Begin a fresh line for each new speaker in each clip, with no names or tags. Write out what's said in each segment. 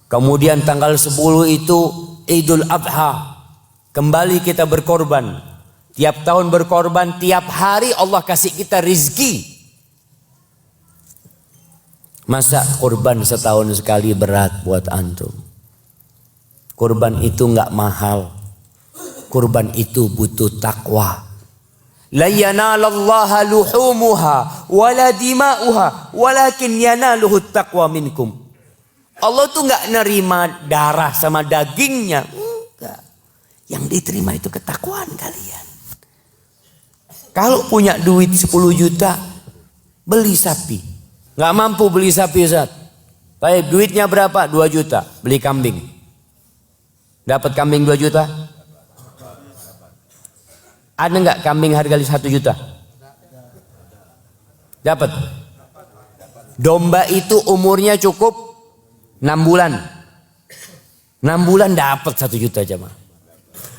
Kemudian tanggal 10 itu Idul Adha. Kembali kita berkorban. Tiap tahun berkorban, tiap hari Allah kasih kita rizki. Masa kurban setahun sekali berat buat antum? Kurban itu nggak mahal. Kurban itu butuh takwa. La yanalallaha luhumuha wala dima'uha walakin yanaluhu taqwa minkum. Allah tuh nggak nerima darah sama dagingnya. Enggak. Yang diterima itu ketakwaan kalian. Kalau punya duit 10 juta, beli sapi. Nggak mampu beli sapi, Ustaz. Baik, duitnya berapa? 2 juta. Beli kambing. Dapat kambing 2 juta? Ada nggak kambing harga 1 juta? Dapat. Domba itu umurnya cukup 6 bulan. 6 bulan dapat 1 juta jemaah.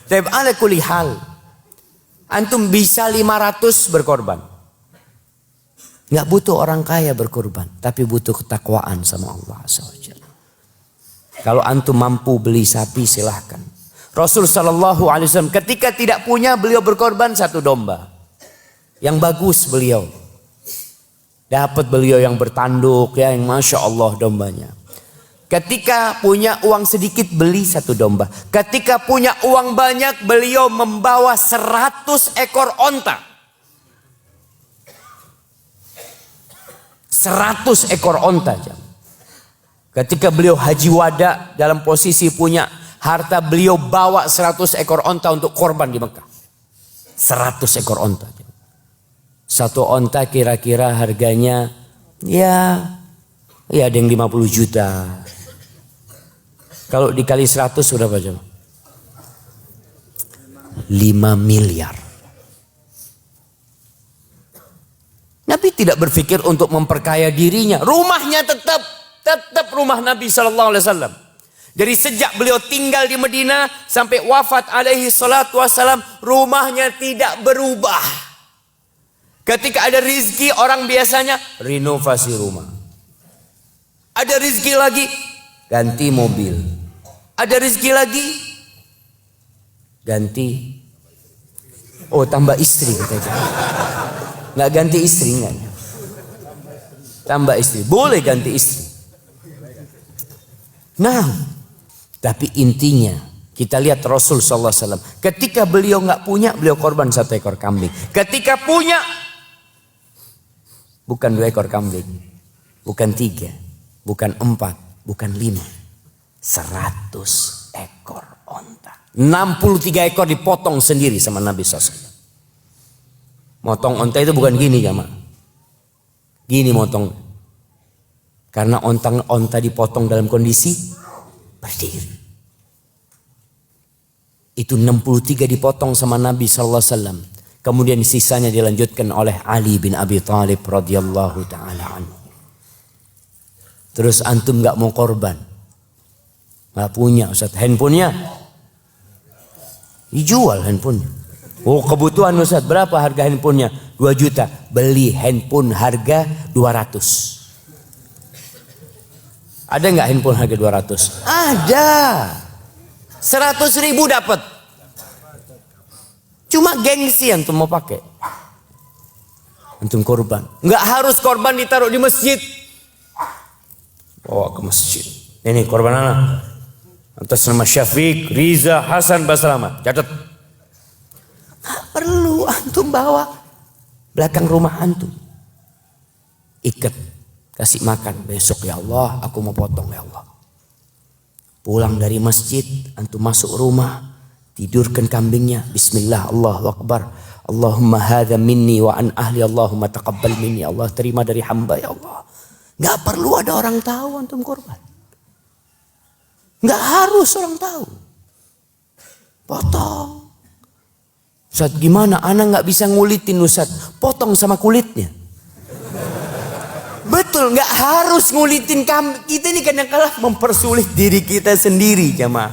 Tapi ala kulli hal, antum bisa 500 berkorban. Nggak butuh orang kaya berkorban, tapi butuh ketakwaan sama Allah SWT. Kalau antum mampu beli sapi silahkan. Rasul sallallahu alaihi wasallam ketika tidak punya, beliau berkorban 1 domba. Yang bagus beliau. Dapat beliau yang bertanduk, ya, yang masya Allah dombanya. Ketika punya uang sedikit, beli 1 domba. Ketika punya uang banyak, beliau membawa 100 ekor onta. 100 ekor onta. Ketika beliau haji wada, dalam posisi punya harta, beliau bawa 100 ekor onta untuk korban di Mekah. 100 ekor onta. 1 onta kira-kira harganya ya ada yang 50 juta. Kalau dikali 100 sudah berapa? 5 miliar. Nabi tidak berpikir untuk memperkaya dirinya. Rumahnya tetap rumah Nabi sallallahu alaihi wasallam. Jadi sejak beliau tinggal di Madinah sampai wafat alaihi salatu wasallam, rumahnya tidak berubah. Ketika ada rizki, orang biasanya renovasi rumah. Ada rizki lagi, ganti mobil. Ada rizki lagi, ganti. Oh, tambah istri katanya. Nggak ganti istri, nggak. Tambah istri, boleh ganti istri. Nah, tapi intinya kita lihat Rasul sallallahu alaihi wasallam. Ketika beliau nggak punya, beliau korban 1 ekor kambing. Ketika punya, bukan 2 ekor kambing, bukan 3, bukan 4, bukan 5. 100 ekor onta. 63 ekor dipotong sendiri sama Nabi SAW. Motong onta itu bukan gini jamaah. Gini motong. Karena onta dipotong dalam kondisi berdiri. Itu 63 dipotong sama Nabi SAW. Kemudian sisanya dilanjutkan oleh Ali bin Abi Thalib radhiyallahu ta'ala anhu. Terus antum gak mau korban. Gak punya Ustaz, handphonenya dijual handphonenya. Oh, kebutuhan Ustaz, berapa harga handphonenya? 2 juta. Beli handphone harga 200. Ada nggak handphone harga 200? Ada. 100.000 dapat. Cuma gengsi antum mau pakai. Antum korban. Nggak harus korban ditaruh di masjid. Bawa ke masjid. Ini korban anak. Atas nama Syafiq, Riza, Hasan, Baslama. Catat. Nggak perlu antum bawa belakang rumah antum. Ikat. Kasih makan. Besok ya Allah, aku mau potong ya Allah. Pulang dari masjid, antum masuk rumah. Tidurkan kambingnya. Bismillah, Allahu Akbar. Allahumma hadha minni wa an ahli. Allahumma taqabbal minni. Allah terima dari hamba ya Allah. Nggak perlu ada orang tahu antum korban. Nggak harus orang tahu. Potong. Ustaz, gimana? Anak nggak bisa ngulitin Ustaz. Potong sama kulitnya. Betul, nggak harus ngulitin kambing. Kita ini kadang-kadang mempersulit diri kita sendiri, jemaah.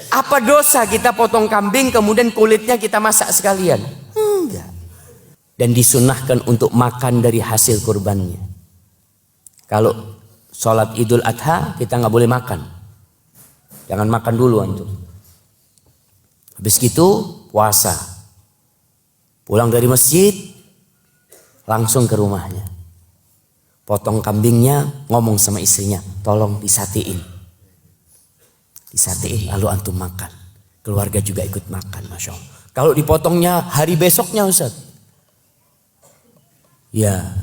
Apa dosa kita potong kambing kemudian kulitnya kita masak sekalian? Enggak. Dan disunahkan untuk makan dari hasil kurbannya. Kalau sholat Idul Adha kita nggak boleh makan. Jangan makan dulu antum. Habis itu puasa. Pulang dari masjid langsung ke rumahnya. Potong kambingnya, ngomong sama istrinya, tolong disatiin. Disatiin lalu antum makan. Keluarga juga ikut makan, Masya Allah. Kalau dipotongnya hari besoknya Ustaz. Ya,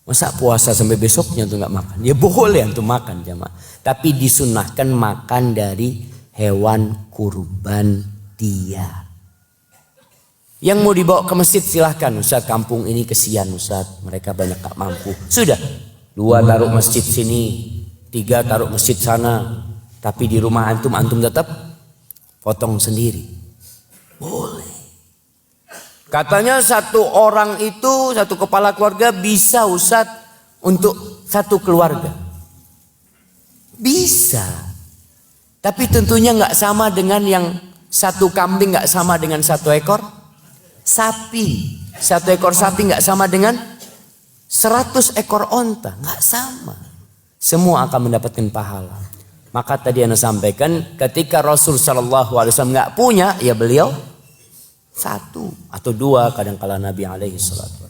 masa puasa sampai besoknya tuh nggak makan? Ya boleh antum makan jamaah. Tapi disunahkan makan dari hewan kurban dia. Yang mau dibawa ke masjid silahkan Ustaz. Kampung ini kesian Ustaz. Mereka banyak tak mampu. Sudah. 2 taruh masjid sini. 3 taruh masjid sana. Tapi di rumah antum tetap potong sendiri. Boleh. Katanya satu orang itu, satu kepala keluarga bisa Ustaz untuk satu keluarga. Bisa. Tapi tentunya nggak sama dengan yang satu kambing, nggak sama dengan 1 ekor sapi. 1 ekor sapi nggak sama dengan 100 ekor onta. Nggak sama. Semua akan mendapatkan pahala. Maka tadi Anda sampaikan ketika Rasul SAW nggak punya, ya beliau 1 atau 2 kadang-kala Nabi alaihi salatu.